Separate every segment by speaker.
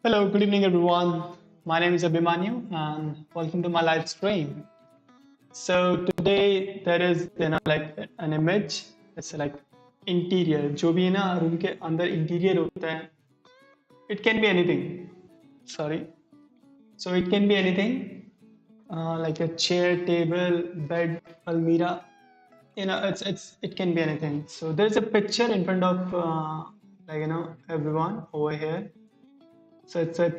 Speaker 1: Hello, good evening, everyone. My name is Abhimanyu, and welcome to my live stream. So today there is like an image. It's like interior. जो भी है ना room के अंदर interior होता है. It can be anything. Sorry. So it can be anything. Like a chair, table, bed, almirah. It can be anything. So there's a picture in front of everyone over here. So it's a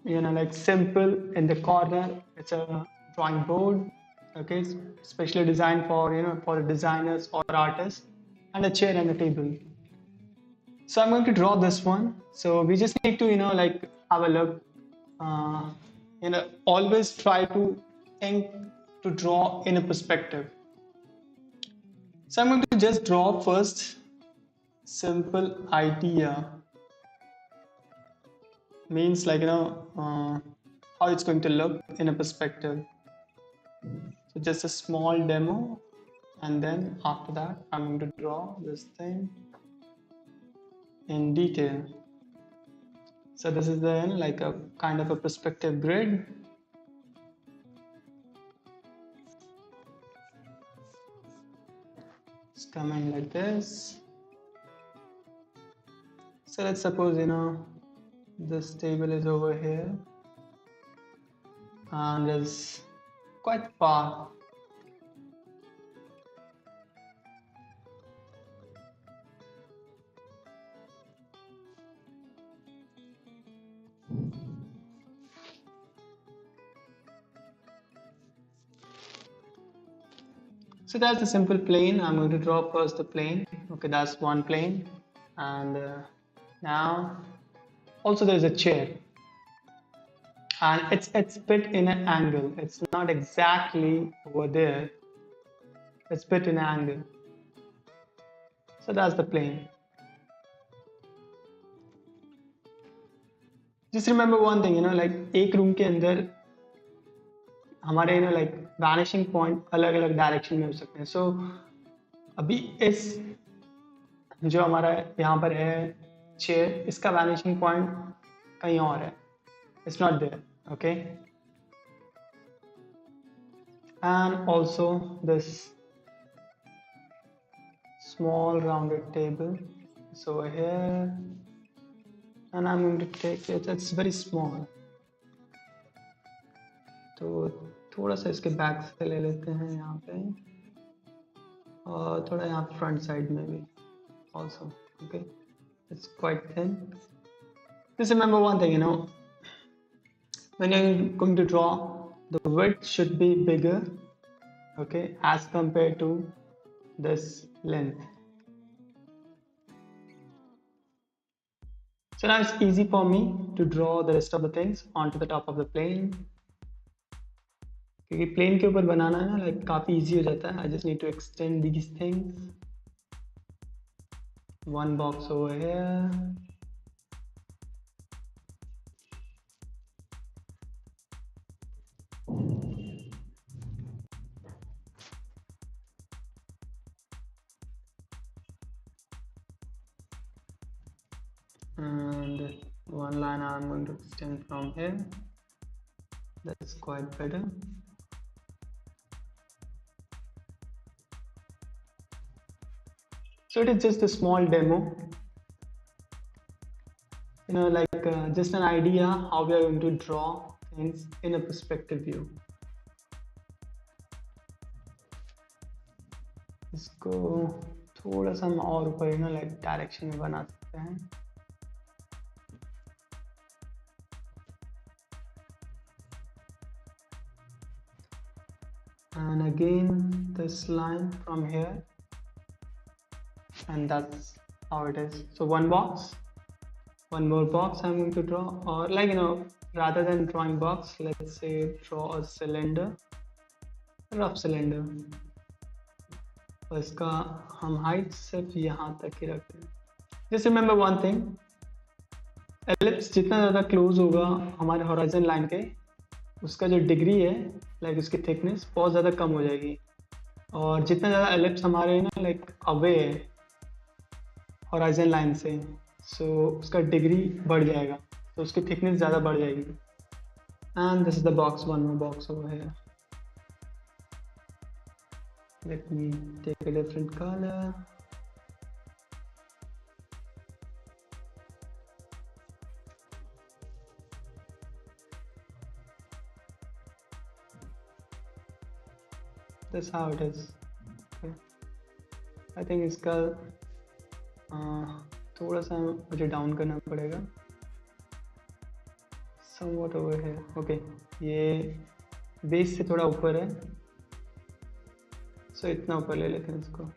Speaker 1: like simple in the corner. It's a drawing board, okay, specially designed for for designers or artists, and a chair and a table. So I'm going to draw this one. So we just need to like have a look. Uh, always try to think to draw in a perspective. So I'm going to just draw first simple idea. Means like how it's going to look in a perspective. So just a small demo, and then after that I'm going to draw this thing in detail. So this is then like a kind of a perspective grid. It's coming like this. So let's suppose this table is over here and is quite far. So that's the simple plane. I'm going to draw first the plane. Okay, that's one plane. And now also there's a chair. And it's bit in an angle. It's not exactly over there. It's bit in an angle. So that's the plane. Just remember one thing, like एक room के अंदर हमारे like vanishing point अलग-अलग direction में हो सकते हैं. So अभी इस जो हमारा यहाँ पर है चेयर, इसका vanishing point कहीं और है. It's not there. Okay. And also this small rounded table is over here, and I'm going to take it. It's very small. तो थोड़ा सा इसके बैक से ले लेते हैं यहाँ पे, और थोड़ा यहाँ फ्रंट साइड में भी also. Okay, it's quite thin. Just remember one thing, when you're going to draw, the width should be bigger, okay, as compared to this length. So now it's easy for me to draw the rest of the things onto the top of the plane. क्योंकि plane के ऊपर बनाना है ना, like काफी easy हो जाता है. I just need to extend these things. One box over here. And one line I'm going to extend from here. That's quite better. So it is just a small demo, like just an idea how we are going to draw things in a perspective view. इसको थोड़ा सा हम और ऊपर like direction में बना सकते हैं. And again this line from here, and that's how it is. So one more box I'm going to draw, or like rather than drawing box, let's say draw a cylinder, rough cylinder. और इसका हम height सिर्फ यहाँ तक ही रखते हैं. Just remember one thing, ellipse जितना ज़्यादा क्लोज होगा हमारे horizon लाइन के, उसका जो डिग्री है लाइक उसकी थिकनेस बहुत ज़्यादा कम हो जाएगी. और जितना ज़्यादा एलिप्स हमारे लाइक अवे है होराइजन लाइन से, सो उसका डिग्री बढ़ जाएगा. तो उसकी थिकनेस ज़्यादा बढ़ जाएगी. And this is the box, one more box over here. Let me take a different color. That's how it is. Okay. I think इसका थोड़ा सा मुझे डाउन करना पड़ेगा. Somewhat over here. Okay. ये बेस से थोड़ा ऊपर है. So इतना ऊपर ले लेते हैं इसको.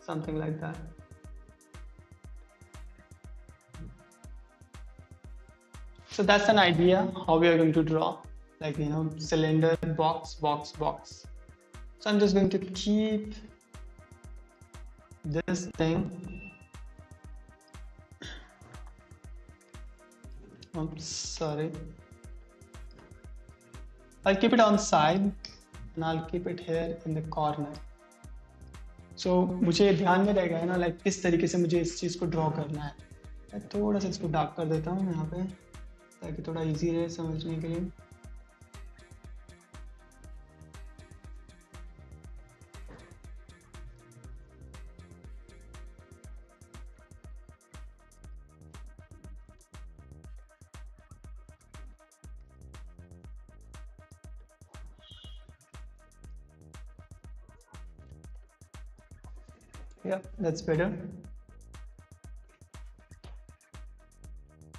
Speaker 1: Something like that. So that's an idea how we are going to draw, like, you know, cylinder, box, box, box. So I'm just going to keep this thing. I'm sorry. I'll keep it on side and I'll keep it here in the corner. So मुझे ध्यान में रहेगा है ना, like किस तरीके से मुझे इस चीज़ को ड्रॉ करना है. मैं थोड़ा सा इसको डार्क कर देता हूँ यहाँ पे, ताकि थोड़ा इजी रहे समझने के लिए. Yeah, that's better.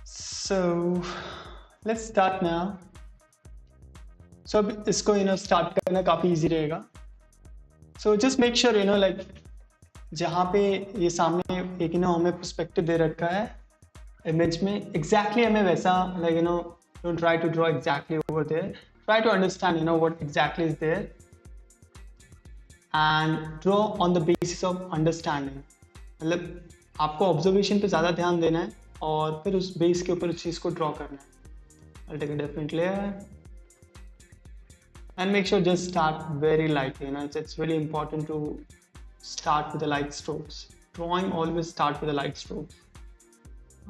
Speaker 1: So let's start now. So अब इसको start करना काफ़ी easy रहेगा. So just make sure like जहाँ पे ये सामने एक हमें perspective दे रखा है image में, exactly हमें वैसा like don't try to draw exactly over there. Try to understand what exactly is there and draw on the basis of understanding. मतलब आपको observation पे ज़्यादा ध्यान देना है और फिर उस बेस के ऊपर उस चीज़ को ड्रॉ करना है. I'll take a different layer and make sure just start very lightly. It's really important to start with the light strokes. Drawing always start with the light strokes,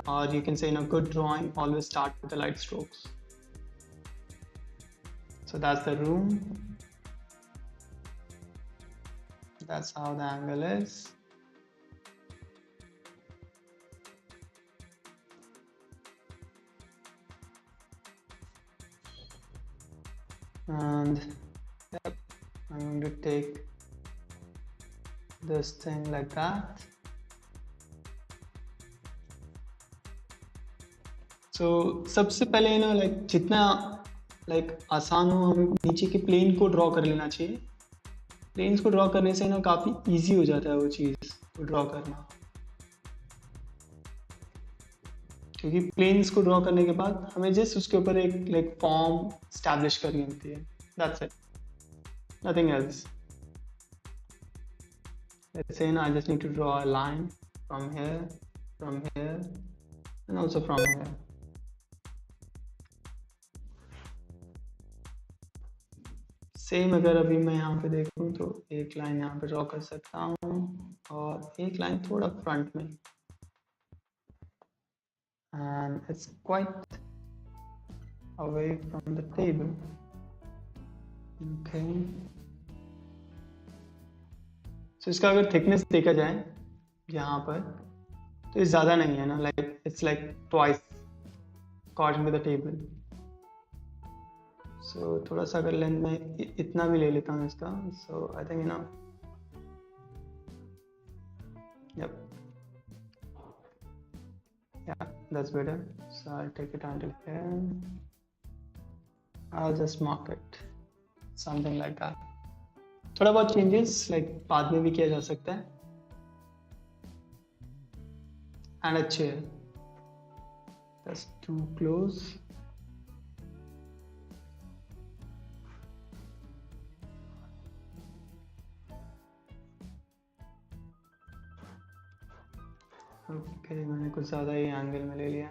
Speaker 1: or you can say good drawing always start with the light strokes. So that's the room. That's how the angle is. And yep, I'm going to take this thing like that. So सबसे पहले like जितना like आसान हो हमें नीचे के plane को draw कर लेना चाहिए. प्लेन्स को ड्रॉ करने से काफ़ी इजी हो जाता है वो चीज़ को ड्रॉ करना, क्योंकि प्लेन्स को ड्रॉ करने के बाद हमें जस्ट उसके ऊपर एक लाइक फॉर्म स्टैब्लिश करनी होती है. That's it, nothing else. Let's say I just need to draw a line from here and also from here. Same अगर अभी मैं यहाँ पे देखूँ तो एक लाइन यहाँ पे ड्रॉ कर सकता हूँ और एक लाइन थोड़ा फ्रंट में. And it's quite away from the table. Okay. So इसका अगर thickness देखा जाए यहाँ पर तो ये ज़्यादा नहीं है ना, like it's like twice according to the table. So थोड़ा सा अगर लेंथ में इतना भी ले लेता हूँ इसका, so I think yep, yeah, that's better. So I'll take it until here. I'll just mark it something like that. थोड़ा बहुत changes like बाद में भी किया जा सकता है. And a chair. That's too close. Okay, मैंने कुछ ज़्यादा ही एंगल में ले लिया.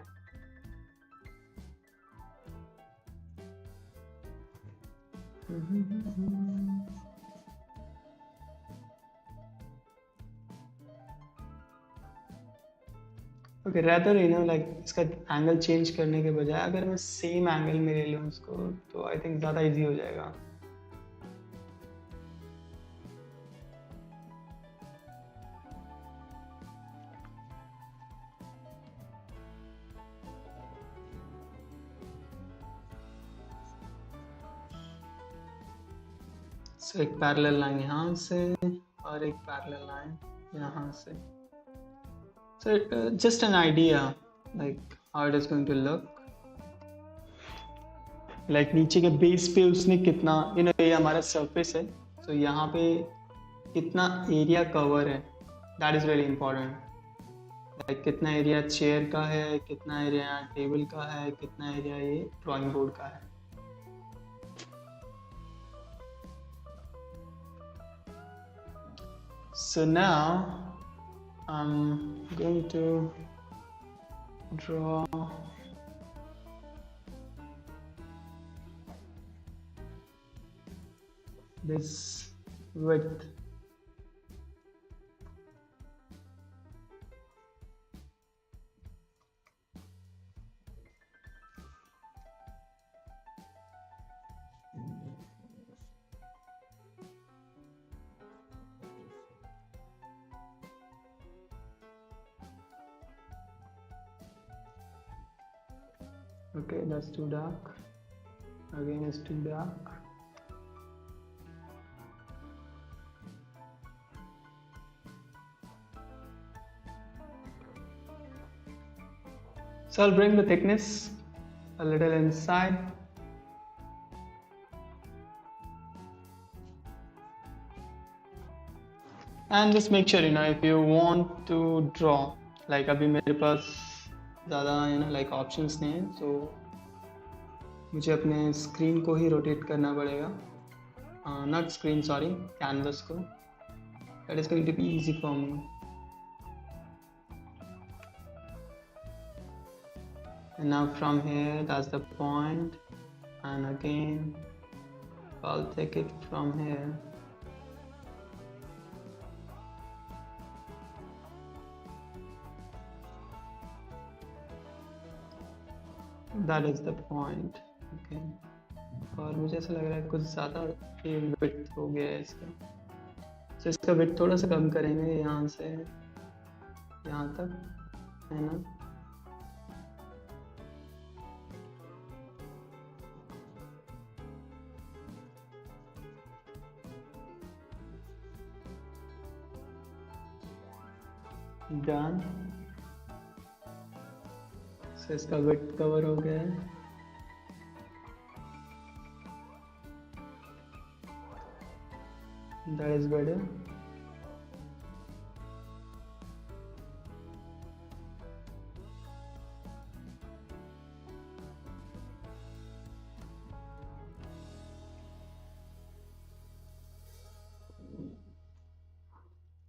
Speaker 1: ओके रेदर लाइक इसका एंगल चेंज करने के बजाय अगर मैं सेम एंगल में ले लूँ इसको तो आई थिंक ज़्यादा इजी हो जाएगा. सो एक पैरेलल लाइन यहाँ से और एक पैरेलल लाइन यहाँ से. So just an idea like how it is going to look. Like नीचे के बेस पे उसने कितना ये हमारा सरफेस है. सो यहाँ पे कितना एरिया कवर है, that is very important. Like कितना एरिया चेयर का है, कितना एरिया टेबल का है, कितना एरिया ये ड्राइंग बोर्ड का है. So now I'm going to draw this width. Okay, that's too dark. Again, it's too dark. So I'll bring the thickness a little inside. And just make sure, if you want to draw, like अभी मेरे पास ज़्यादा like options नहीं है, तो मुझे अपने screen को ही rotate करना पड़ेगा. नॉट स्क्रीन, सॉरी, कैनवस को. That is going to be easy for me. And now from here, that's the point, and again I'll take it from here. That is the point. Okay. और मुझे ऐसा लग रहा है कुछ ज़्यादा width हो गया है इसका. तो इसका विड्थ थोड़ा सा कम करेंगे, यहाँ से यहाँ तक, है ना. डन. तो इसका विड्थ कवर हो गया है. That is better.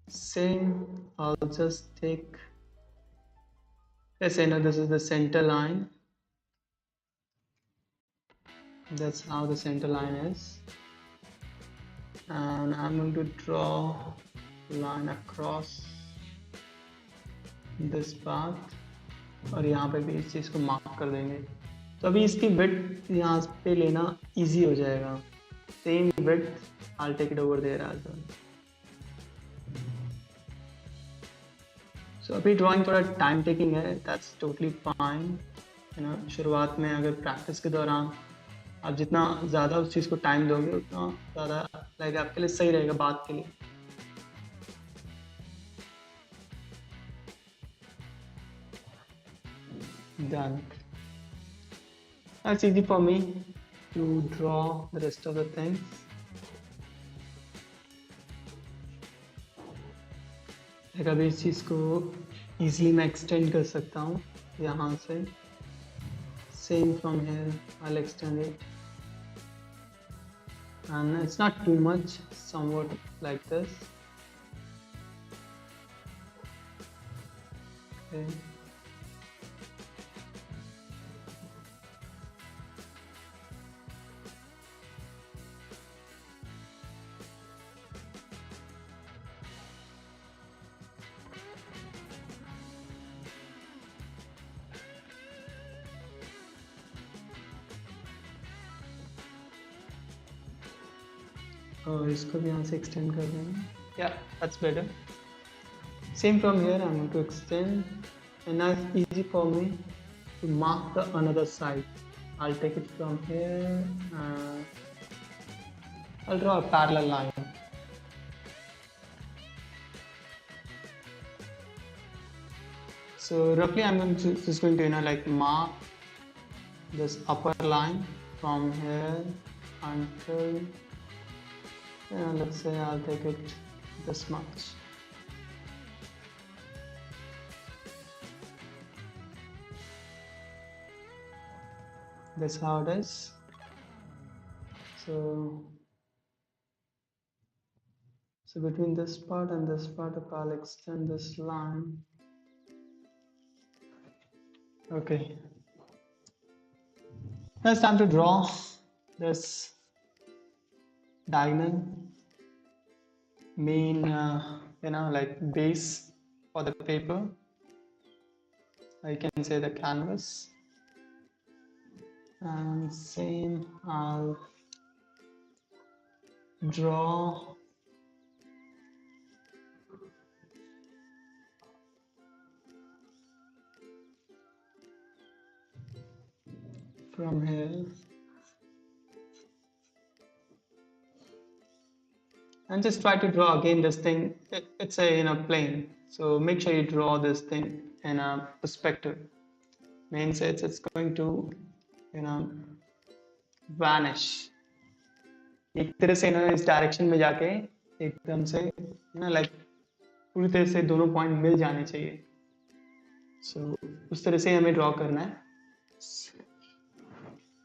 Speaker 1: Same, I'll just take, let's say now this is the center line. That's how the center line is. And I'm going to draw line across this path, और यहाँ पे भी इस चीज़ को mark कर देंगे. तो अभी इसकी विड्थ यहाँ पे लेना इजी हो जाएगा. Same width, I'll take it over there as well. So अभी ड्राइंग थोड़ा टाइम टेकिंग है, दैट्स टोटली फाइन. शुरुआत में अगर प्रैक्टिस के दौरान आप जितना ज़्यादा उस चीज़ को टाइम दोगे उतना ज़्यादा लाइक आपके लिए सही रहेगा बात के लिए. Done. That's easy for me to draw the rest of the things. like अभी इस चीज़ को easily मैं extend कर सकता हूँ यहाँ से. Same from here, I'll extend it. And it's not too much, somewhat like this. Okay. और इसको भी यहाँ से extend कर देंगे. Yeah, that's better. Same from here, I'm going to extend, and now it's easy for me to mark the another side. I'll take it from here. I'll draw a parallel line. So roughly, I'm just going to like mark this upper line from here until let's say I'll take it this much. That's how it is. So between this part and this part, I'll extend this line. Okay. Now it's time to draw this diagonal main, like base for the paper. Or you can say the canvas. And same, I'll draw from here and just try to draw again this thing. It's a plane, so make sure you draw this thing in a perspective. Means it's going to vanish. एक तरह से इस direction में जाके एकदम से like पूरी तरह से दोनों पॉइंट मिल जाने चाहिए. सो उस तरह से हमें ड्रॉ करना है.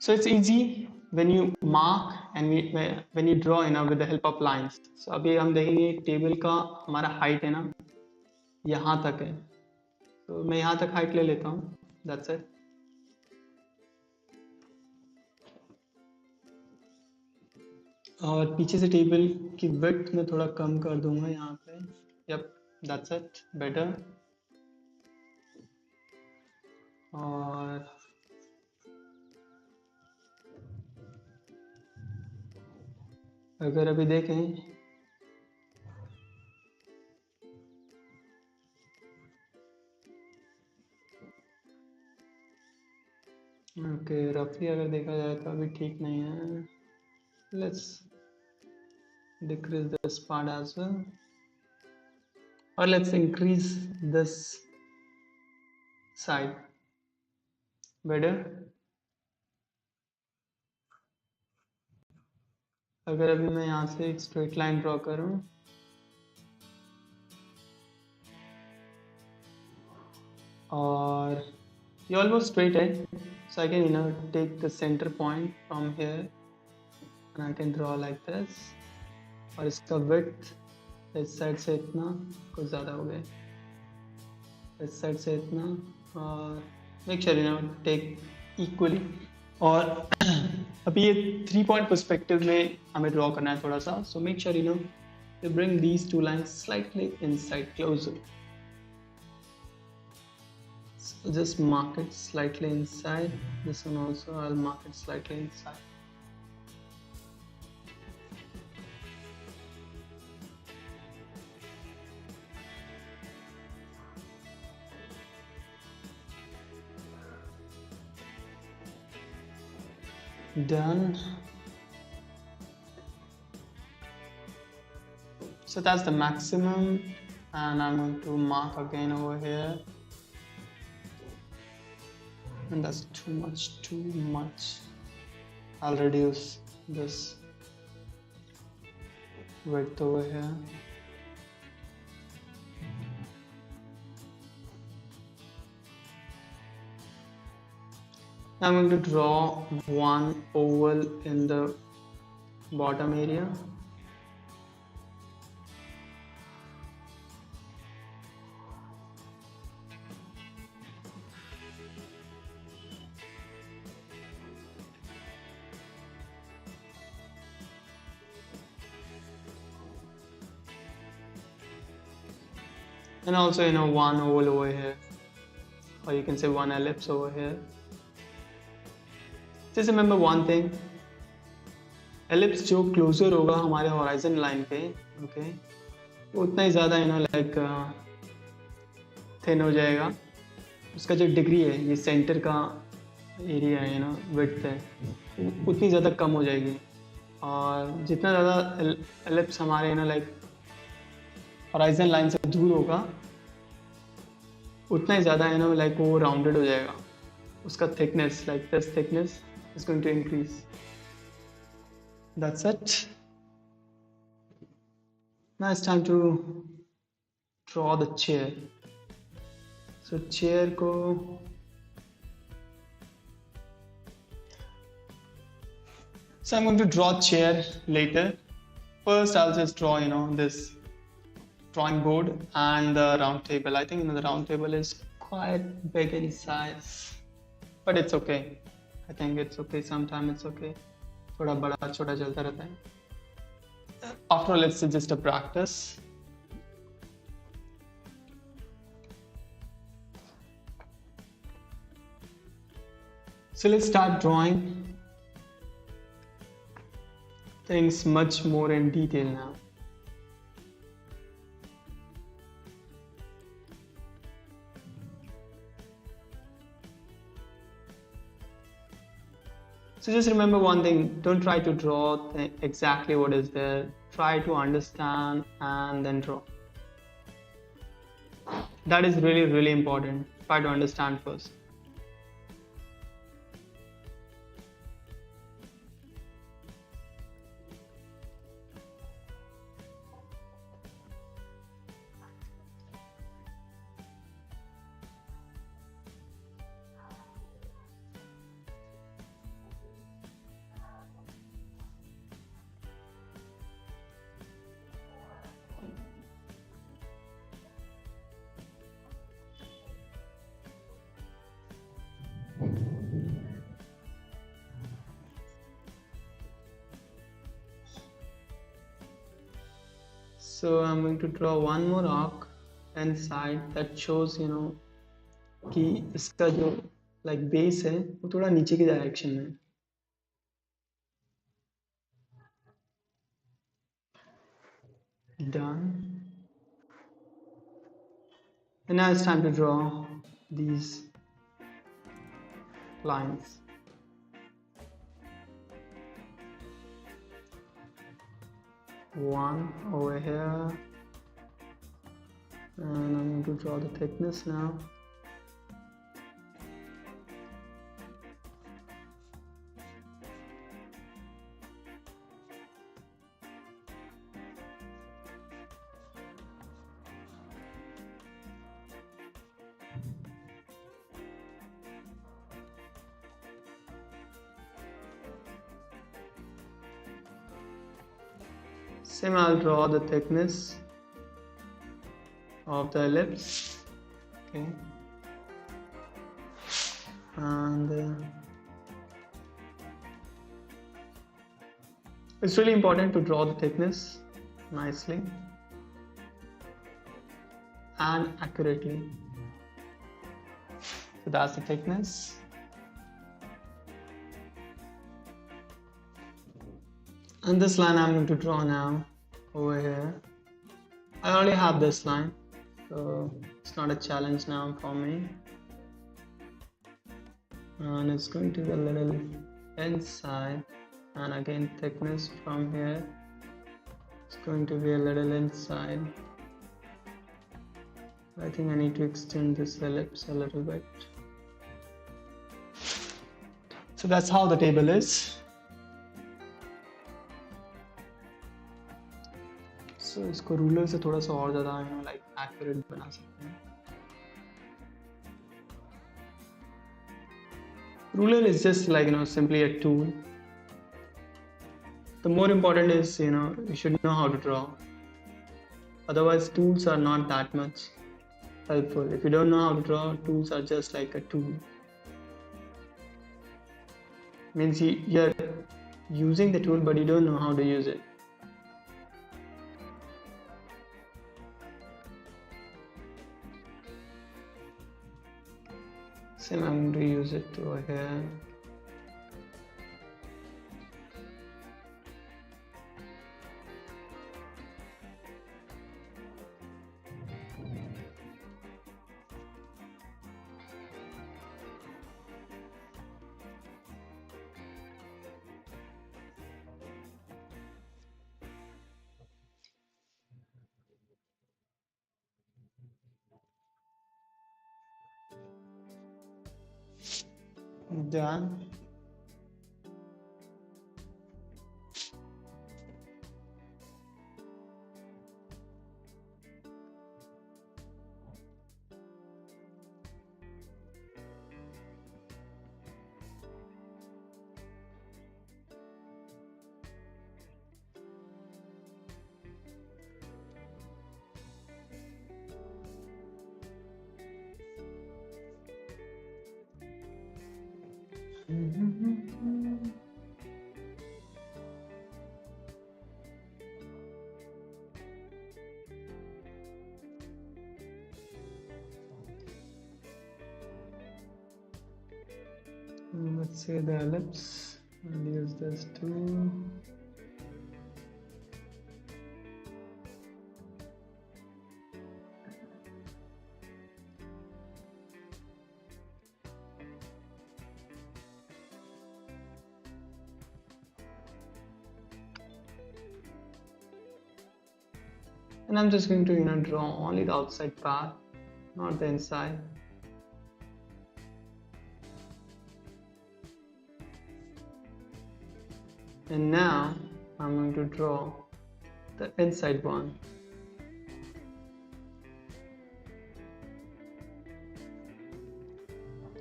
Speaker 1: So it's easy when you mark and when you draw with the help of lines. So अभी हम देखेंगे टेबल का हमारा हाइट है ना यहाँ तक है. तो मैं यहाँ तक हाइट ले लेता हूँ. That's it. और पीछे से टेबल की विड्थ में थोड़ा कम कर दूंगा यहाँ पे. Yep, that's it. Better. और अगर अभी देखें ओके रफली अगर देखा जाए तो अभी ठीक नहीं है. Let's decrease this part as well, or let's increase this side. Better. अगर अभी मैं यहाँ से एक स्ट्रेट लाइन ड्रॉ करूँ और ये almost straight है, so I can take the center point from here and I can draw like this. और इसका width इस साइड से इतना कुछ ज़्यादा हो गया, इस साइड से इतना, और make sure take equally. और अभी ये 3 point perspective में हमें ड्रॉ करना है थोड़ा सा. So make sure to bring these two lines slightly inside, closer. So just mark it slightly inside. This one also I'll mark it slightly inside. Done. So that's the maximum, and I'm going to mark again over here. And that's too much. I'll reduce this width over here. I'm going to draw one oval in the bottom area. And also one oval over here, or you can say one ellipse over here. Just remember one thing, ellipse जो closure होगा हमारे horizon line पे, okay, वो उतना ही ज़्यादा like thin हो जाएगा। उसका जो डिग्री है, ये सेंटर का एरिया है विड्थ है, उतनी ज़्यादा कम हो जाएगी। और जितना ज़्यादा एलिप्स हमारे लाइक हॉराइजन लाइन से दूर होगा, उतना ही ज़्यादा लाइक वो राउंडेड हो जाएगा। उसका thickness, like this thickness is going to increase. That's it. Now it's time to draw the chair. So chair ko, so I'm going to draw chair later. First I'll just draw this drawing board and the round table. I think the round table is quite big in size, but it's okay. I think it's okay. Sometimes it's okay. थोड़ा बड़ा छोटा चलता रहता है. After all, it's just a practice. So let's start drawing things much more in detail now. So just remember one thing, don't try to draw exactly what is there. Try to understand and then draw. That is really, really important. Try to understand first. So I'm going to draw one more arc inside that shows कि इसका जो like base है वो थोड़ा नीचे की direction में. Done. And now it's time to draw these lines. One over here, and I'm going to draw the thickness now. Same, I'll draw the thickness of the ellipse. Okay, and it's really important to draw the thickness nicely and accurately. So that's the thickness. And this line I'm going to draw now over here. I already have this line, so it's not a challenge now for me. And it's going to be a little inside, and again thickness from here. It's going to be a little inside. I think I need to extend this ellipse a little bit. So that's how the table is. So इसको ruler से थोड़ा सा और ज़्यादा like accurate बना सकते हैं. Ruler is just like simply a tool. The more important is you should know how to draw. Otherwise, tools are not that much helpful. If you don't know how to draw, tools are just like a tool. Means you're using the tool, but you don't know how to use it. Same, I'm going to use it over here. Done. Let's say the ellipse. I'll use this too. And I'm just going to draw only the outside part, not the inside. And now I'm going to draw the inside one.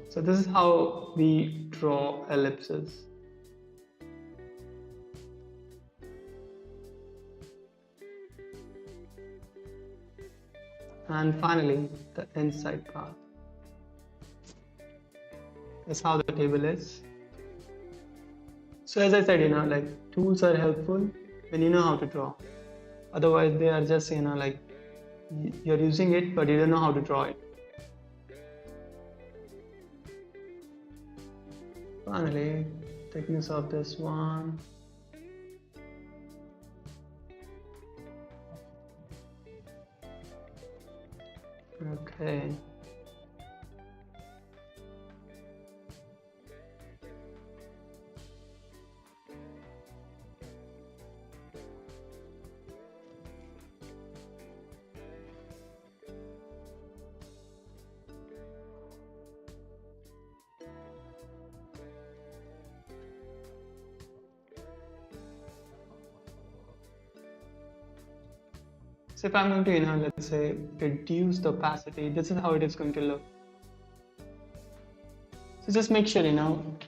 Speaker 1: So this is how we draw ellipses. And finally, the inside part. That's how the table is. So as I said, like tools are helpful when you know how to draw. Otherwise, they are just, like you're using it, but you don't know how to draw it. Finally, thickness of this one. Okay. So if I'm going to, let's say, reduce the opacity, this is how it is going to look. So just make sure,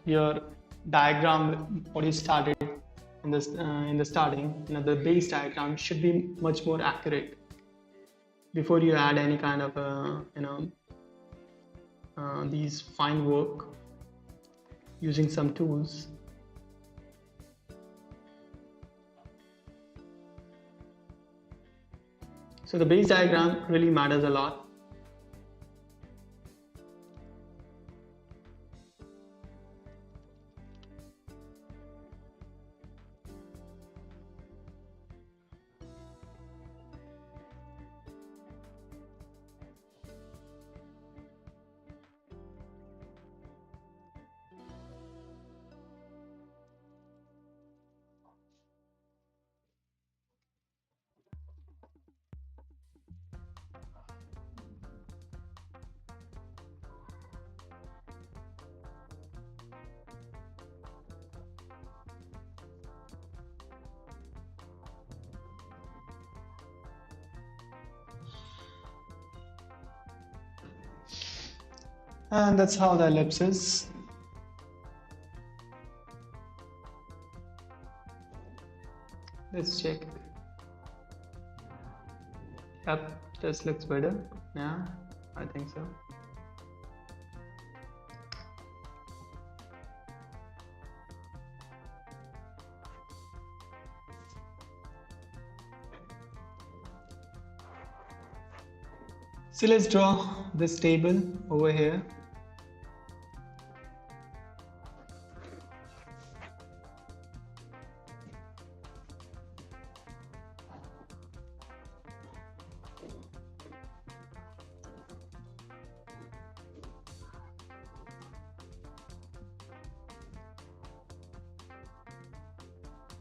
Speaker 1: your diagram, what you started in this in the starting, the base diagram should be much more accurate before you add any kind of, these fine work using some tools. So the base diagram really matters a lot. And that's how the ellipse is. Let's check. Yep, this looks better. Yeah, I think so. So let's draw this table over here.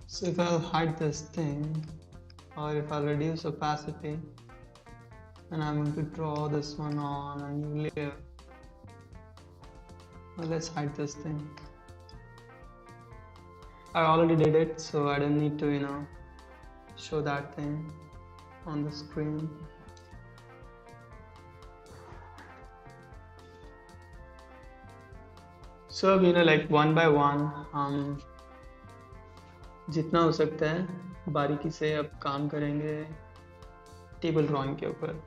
Speaker 1: So if I'll hide this thing, or if I'll reduce opacity, and I'm going to draw this one on a new layer. Well, let's hide this thing. I already did it, so I don't need to, show that thing on the screen. So अब like one by one हम जितना हो सकता है बारीकी से अब काम करेंगे टेबल ड्राइंग के ऊपर.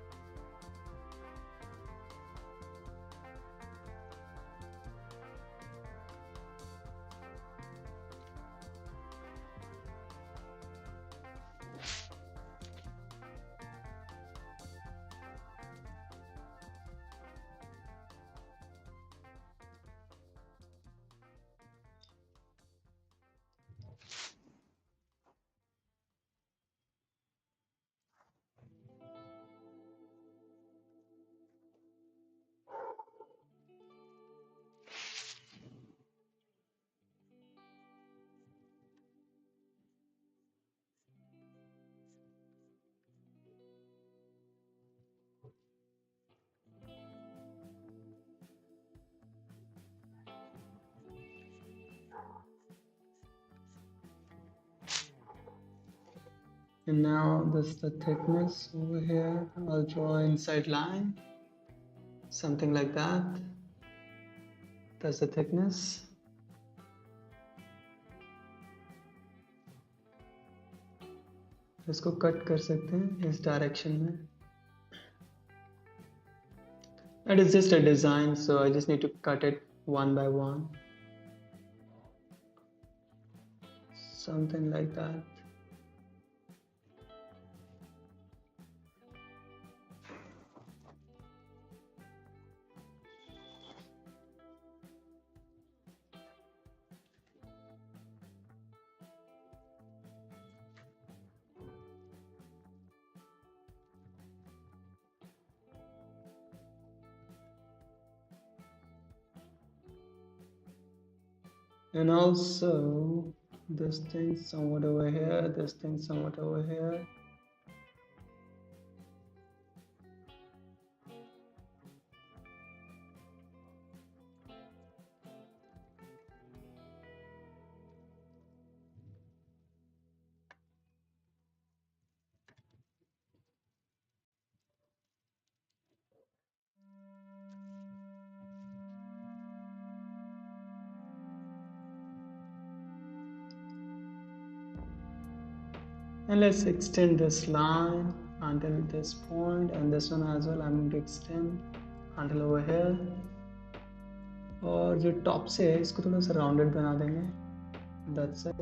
Speaker 1: And now this is the thickness over here. I'll draw inside line, something like that. That's the thickness. इसको कट कर सकते हैं इस डायरेक्शन में. It is just a design, so I just need to cut it one by one. Something like that. And also this thing somewhat over here, this thing somewhat over here. And let's extend this line until this point, and this one as well I'm going to extend until over here. और जो top से है इसको थोड़ा सा rounded बना देंगे. That's it.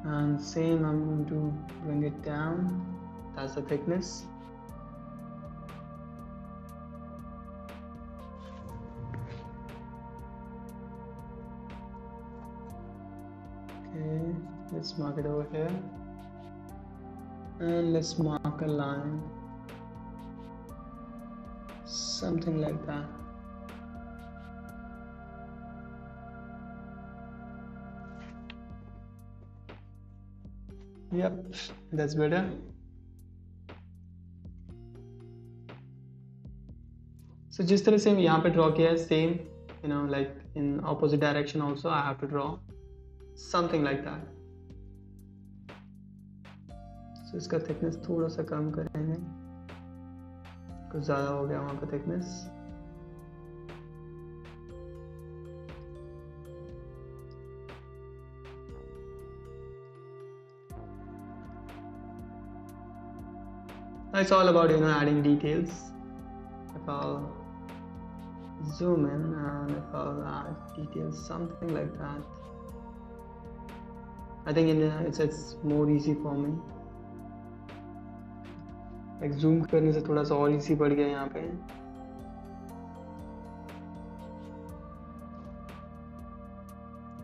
Speaker 1: And same I'm going to bring it down. That's the thickness. Okay, let's mark it over here. And let's mark a line. Something like that. Yep, that's better. So जिस तरह से यहाँ पे draw किया है same, like in opposite direction also I have to draw something like that. So इसका thickness थोड़ा सा कम करेंगे, कुछ ज़्यादा हो गया वहाँ का thickness. It's all about adding details. If I'll zoom in and if I'll add details, something like that, I think it's more easy for me. Like zoom करने से थोड़ा सा और easy बढ़ गया यहाँ पे.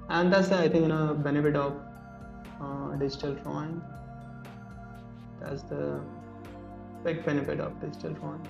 Speaker 1: And that's the, I think benefit of digital drawing. That's the big benefit of digital drawing.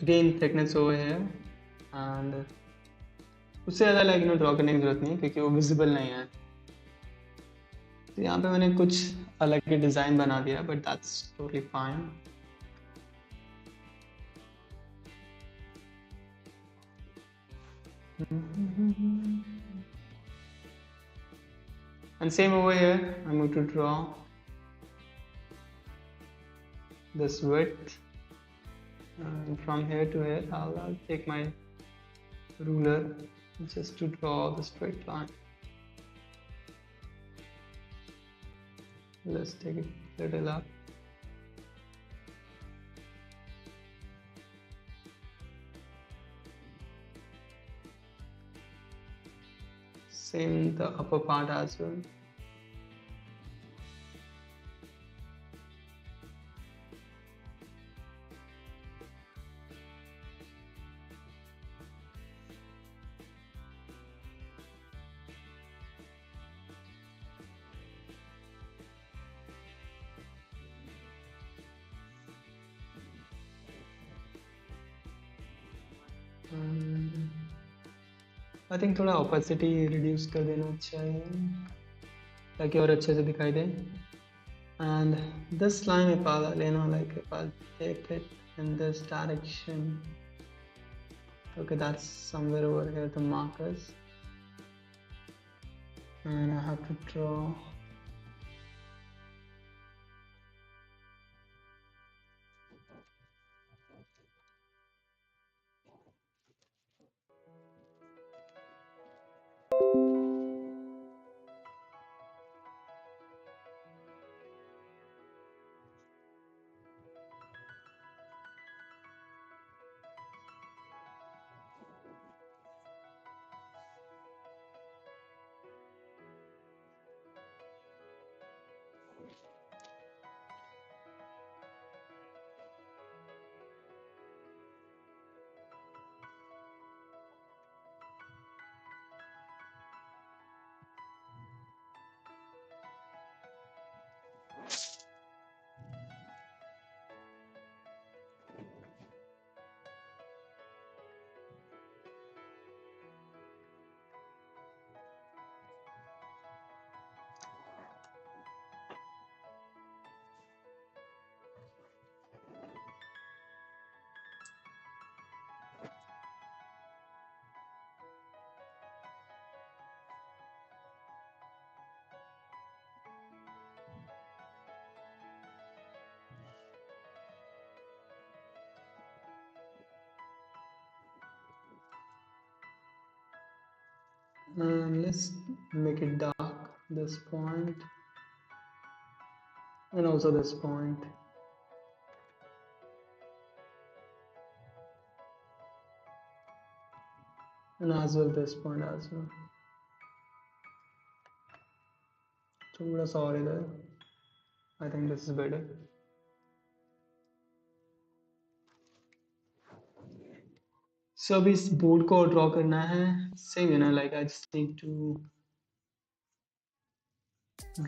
Speaker 1: again thickness over here and उससे ज़्यादा ड्रॉ करने की जरूरत नहीं है क्योंकि वो विजिबल नहीं है. तो यहाँ पे मैंने कुछ अलग के डिज़ाइन बना दिया but that's totally fine. And same over here, I'm going to draw this width, and from here to here I'll take my ruler just to draw the straight line. Let's take it a little up. Same the upper part as well. I think थोड़ा opacity reduce कर देना चाहिए ताकि और अच्छे से दिखाई दे. And this line if I'll if I'll take it in this direction, okay, that's somewhere over here the markers, and I have to draw let's make it dark, this point and also this point. And as well this point as well. थोड़ा सा और इधर. I think this is better. So अभी इस board को draw करना है. Same, I just need to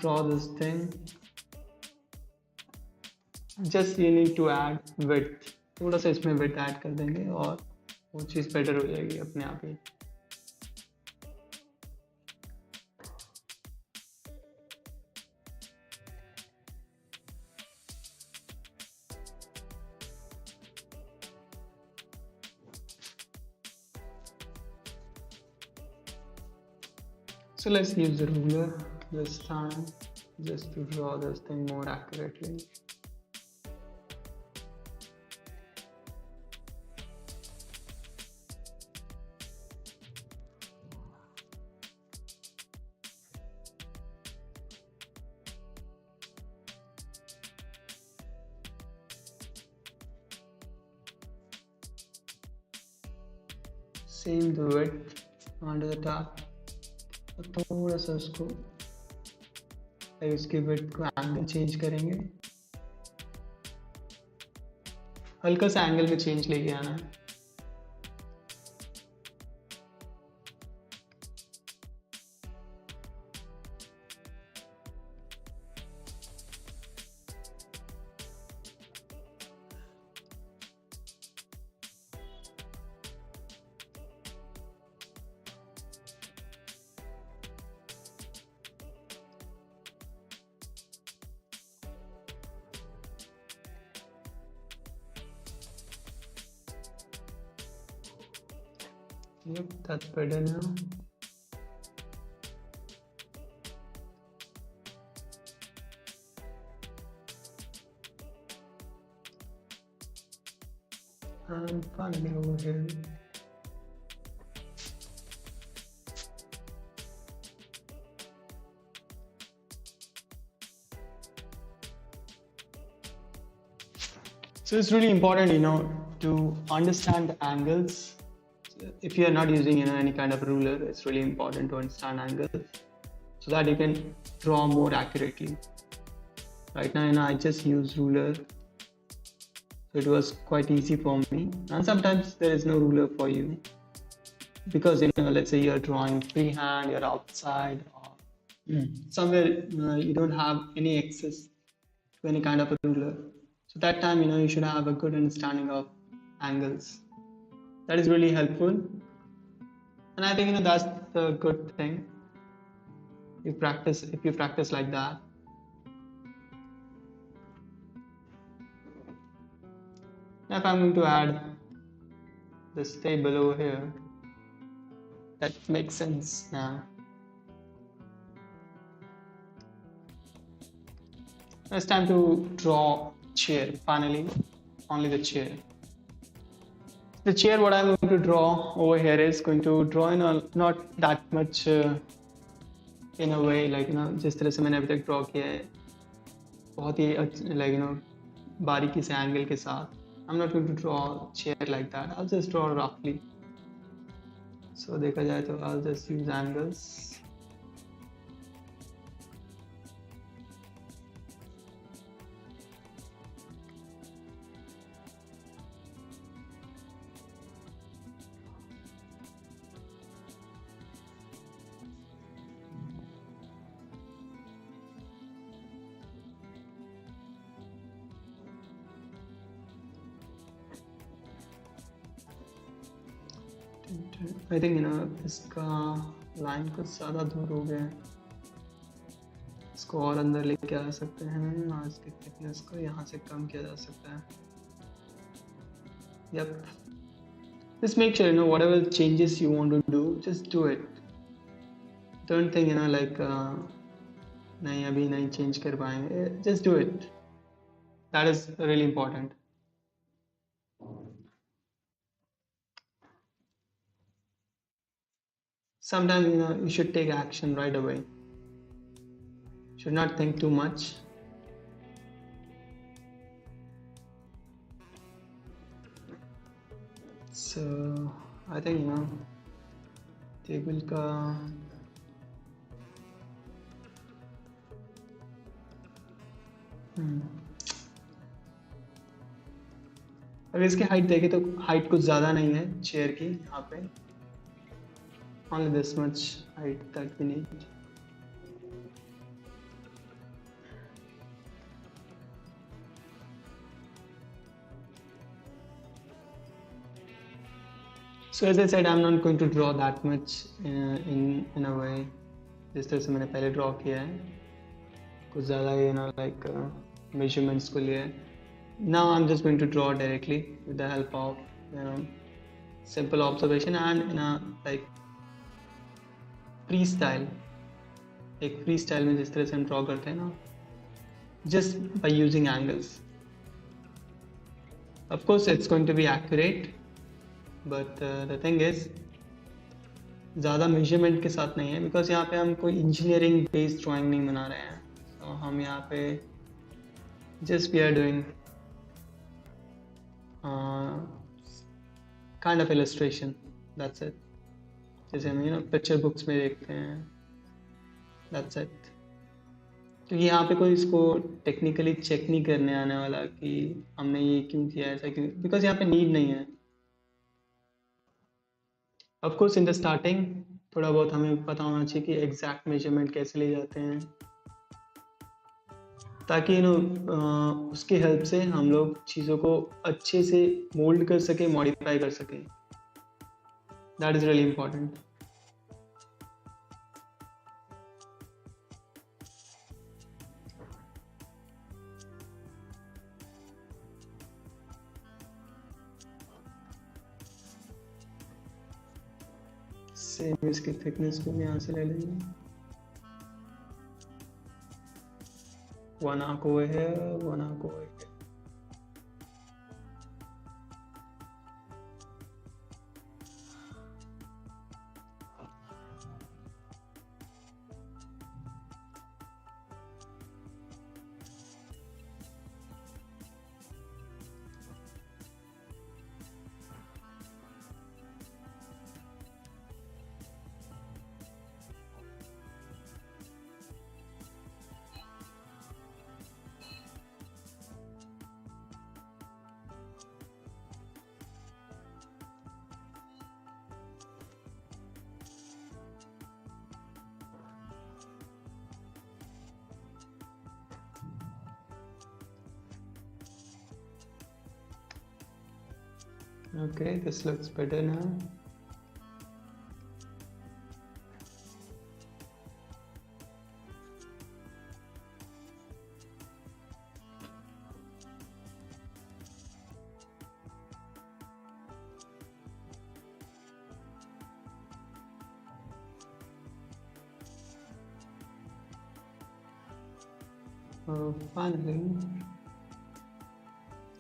Speaker 1: draw this thing. Just you need to add width. थोड़ा सा इसमें width ऐड कर देंगे और वो चीज़ बेटर हो जाएगी अपने आप ही. So let's use the ruler this time just to draw this thing more accurately. Same the width onto the top. थोड़ा सा उसको उसकी विड्थ को एंगल चेंज करेंगे. हल्का सा एंगल में चेंज लेके आना है. Yep, that's better now. And finally over here. So it's really important, to understand the angles. If you are not using, any kind of ruler, it's really important to understand angles so that you can draw more accurately. Right now, I just use ruler, so it was quite easy for me. And sometimes there is no ruler for you because, let's say you're drawing freehand, you're outside, or somewhere you don't have any access to any kind of a ruler. So that time, you should have a good understanding of angles. That is really helpful. And I think, that's the good thing. If you practice like that. Now if I'm going to add this table over here, that makes sense now. It's time to draw chair. Finally, only the chair. The chair, what I'm going to draw over here is going to draw not that much in a way, like जिस तरह से मैंने अभी तक draw किया है, बहुत ही like बारीकी से एंगल के साथ. I'm not going to draw chair like that. I'll just draw roughly. So देखा जाए तो I'll just use angles. I think इसका लाइन कुछ ज़्यादा दूर हो गया है. इसको और अंदर लेके आ सकते हैं और इसकी थिकनेस को यहाँ से कम किया जा सकता है. Yep. Just make sure whatever changes you want to do, just do it. Don't think like नहीं अभी नहीं change कर पाएंगे. Just do it. That is really important. Sometimes you should take action right away. Should not think too much. So I think table का अगर इसकी height देखें तो हाइट कुछ ज़्यादा नहीं है चेयर की. यहाँ पे only this much height that we need. So as I said, I'm not going to draw that much in a way. जिस तरह से मैंने पहले ड्रॉ किया है, कुछ ज़्यादा like measurements को लिए. Now I'm just going to draw directly with the help of simple observation and like freestyle. एक freestyle में जिस तरह से हम ड्रॉ करते हैं ना, just by using angles. Of course it's going to be accurate, but the thing is ज़्यादा measurement के साथ नहीं है, because यहाँ पे हम कोई engineering based drawing नहीं बना रहे हैं. तो हम यहाँ पे just we are doing kind of illustration. That's it. जैसे हम पिक्चर बुक्स में देखते हैं. That's it. क्योंकि यहाँ पे कोई इसको टेक्निकली चेक नहीं करने आने वाला कि हमने ये क्यों किया, ऐसा क्यों, बिकॉज यहाँ पे नीड नहीं है. Of course in the starting थोड़ा बहुत हमें पता होना चाहिए कि एग्जैक्ट मेजरमेंट कैसे ले जाते हैं, ताकि उसके हेल्प से हम लोग चीज़ों को अच्छे से मोल्ड कर सके, मॉडिफाई कर सके. That is really important. Same इसकी थिकनेस को हम यहाँ से ले लेंगे. 1 arc over here, 1 arc over here. Okay, this looks better now. Finally,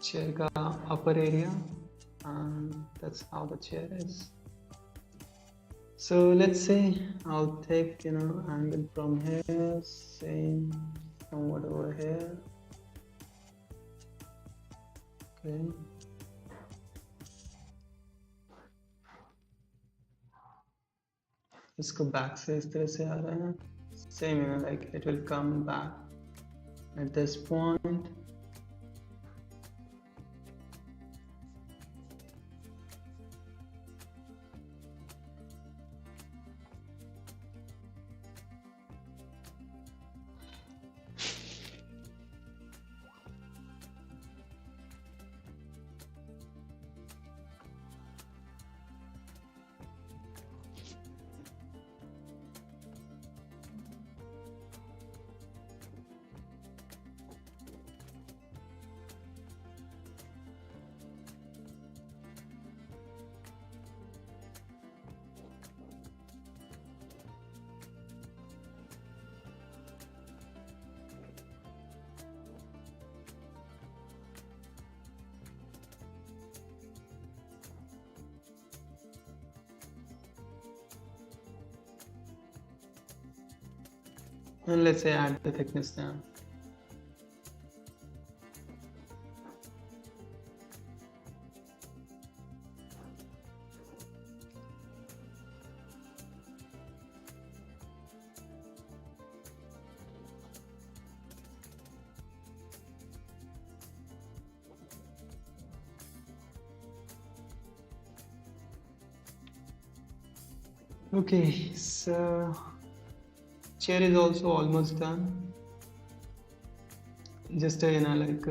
Speaker 1: chair ka upper area, and that's how the chair is. So let's say I'll take angle from here, same somewhat over here. Okay. इसको back से इस तरह से आ रहा है. Same, like it will come back at this point. And let's say add the thickness now. Okay, so chair is also almost done. Just like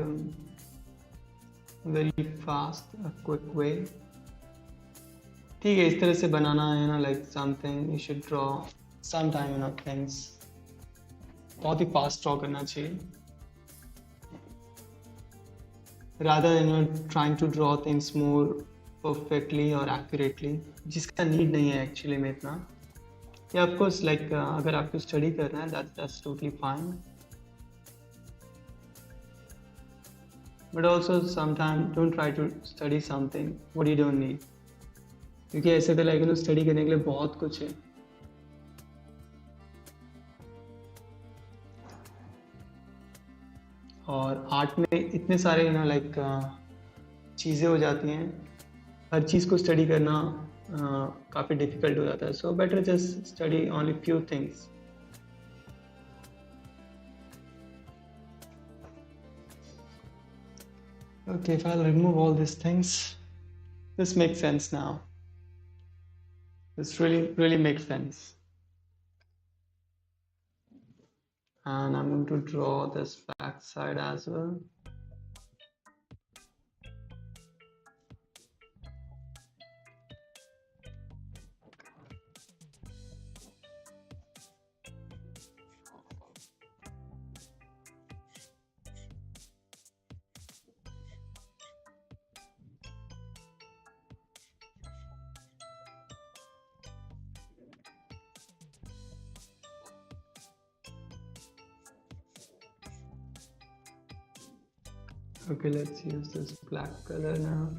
Speaker 1: very fast, a quick way. ठीक है, इस तरह से बनाना है like something you should draw sometime things. बहुत ही fast draw करना चाहिए. Rather than trying to draw things more perfectly or accurately, जिसका need नहीं है actually में इतना. Yeah, of course, like अगर आपको study करना है, that's totally fine. But also sometimes don't try to study something what you don't need. क्योंकि ऐसे तो like study करने के लिए बहुत कुछ है. और आर्ट में इतने सारे like चीज़ें हो जाती हैं, हर चीज़ को स्टडी करना काफ़ी डिफिकल्ट हो जाता है. So better just study only few things. Okay, if I'll remove all these things, this makes sense now. This really makes sense. And I'm going to draw this back side as well. Okay, let's use this black color now.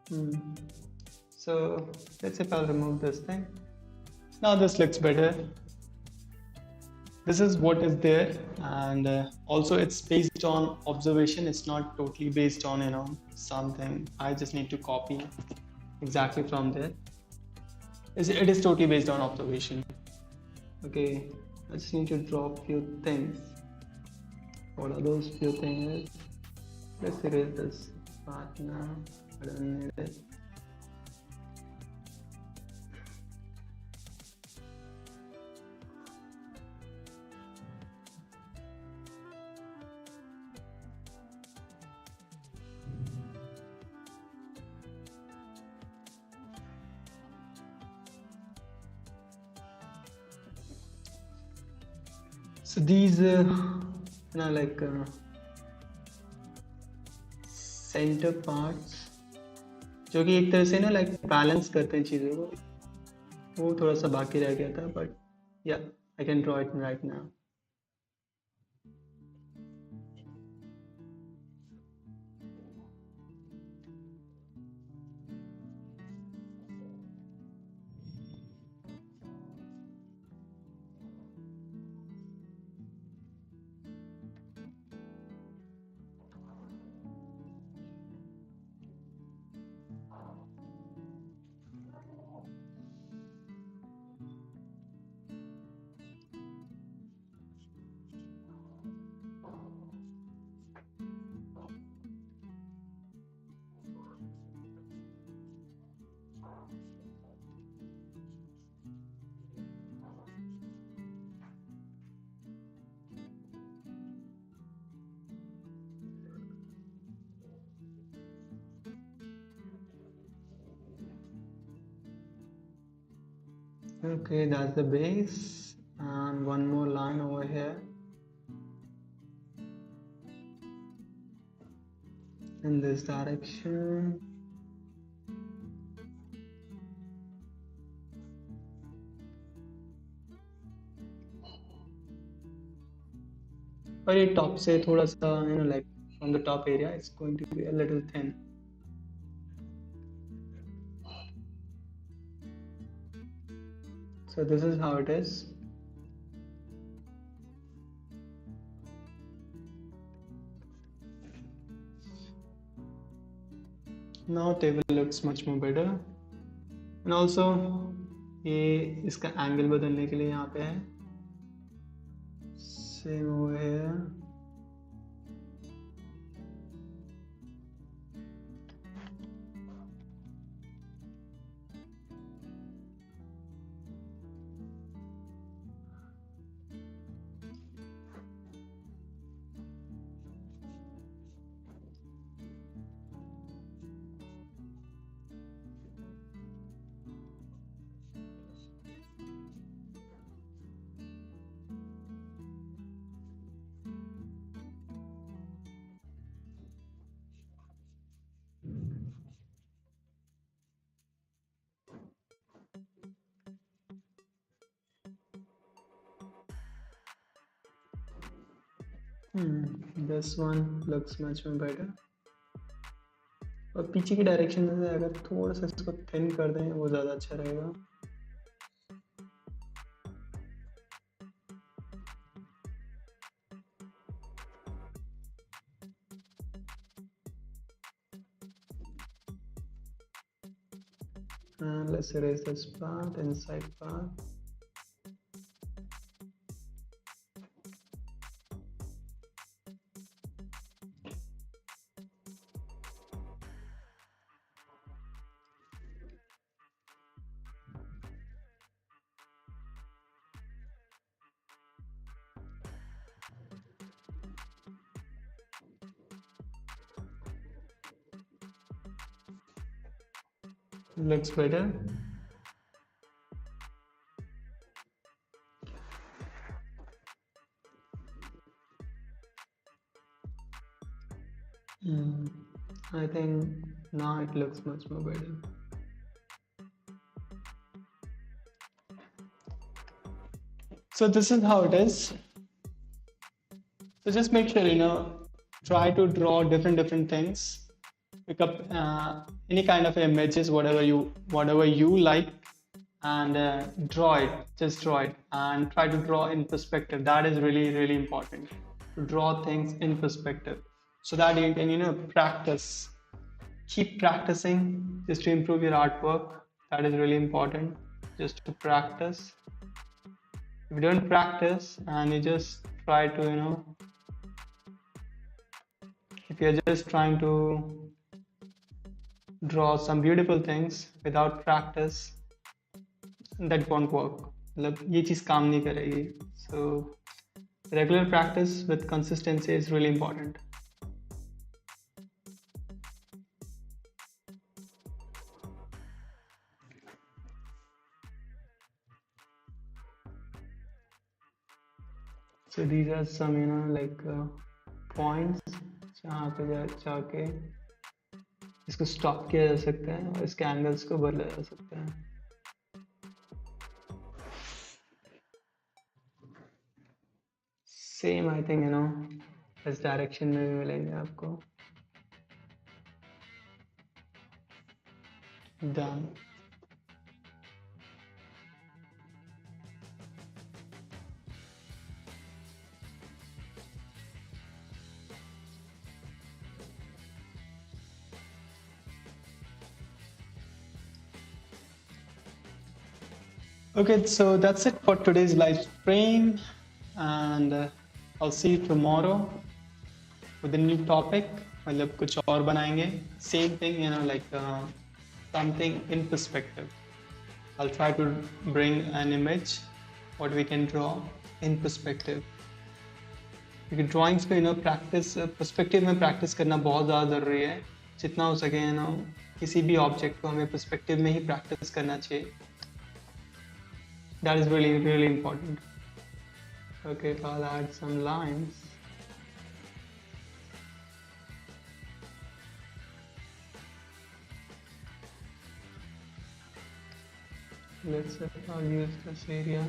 Speaker 1: Hmm. So let's say if I'll remove this thing. Now this looks better. This is what is there, and also it's based on observation. It's not totally based on something I just need to copy exactly from there. It is totally based on observation. Okay, I just need to draw a few things. What are those few things? Let's erase this part now. I don't need it. So these like center parts जो कि एक तरह से ना like balance करते हैं चीज़ों को, वो थोड़ा सा बाकी रह गया था, बट या I can draw it right now. Okay, that's the base, and one more line over here in this direction. और ये टॉप से थोड़ा सा like from the top area it's going to be a little thin. So this is how it is. Now table looks much more better, and also ये इसका angle बदलने के लिए यहाँ पे है same over here. This one looks much more better. और पीछे की डायरेक्शन में से अगर थोड़ा सा इसको थिन कर दें वो ज़्यादा अच्छा रहेगा. And let's erase this part, inside part. Looks better. I think Now it looks much more better. So this is how it is. So just make sure, try to draw different things. Pick up any kind of images, whatever you like, and draw it. Just draw it and try to draw in perspective. That is really important, to draw things in perspective, so that you can practice. Keep practicing just to improve your artwork. That is really important, just to practice. If you don't practice and you just try to if you're just trying to draw some beautiful things without practice, that won't work. मतलब ये चीज़ काम नहीं करेगी. So regular practice with consistency is really important. So these are some points जहाँ पे जाके इसको stop किया जा सकता है और इसके एंगल्स को बदला जा सकता है. सेम आई थिंक इस डायरेक्शन में भी मिलेंगे आपको. Done. Okay, so that's it for today's live stream, and I'll see you tomorrow with a new topic. मतलब कुछ और बनाएंगे. Same thing, something in perspective. I'll try to bring an image, what we can draw in perspective. क्योंकि drawings पे practice perspective में practice करना बहुत ज़्यादा ज़रूरी है. जितना हो सके किसी भी object को हमें perspective में ही practice करना चाहिए. That is really important. Okay, so I'll add some lines. Let's say I'll use this area.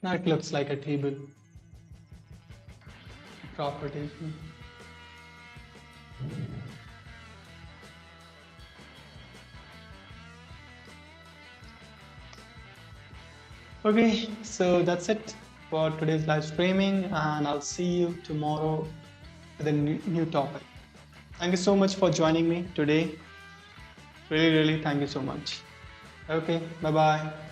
Speaker 1: Now it looks like a table. Proper table. Okay, so that's it for today's live streaming, and I'll see you tomorrow with a new topic. Thank you so much for joining me today. Really thank you so much. Okay, bye-bye.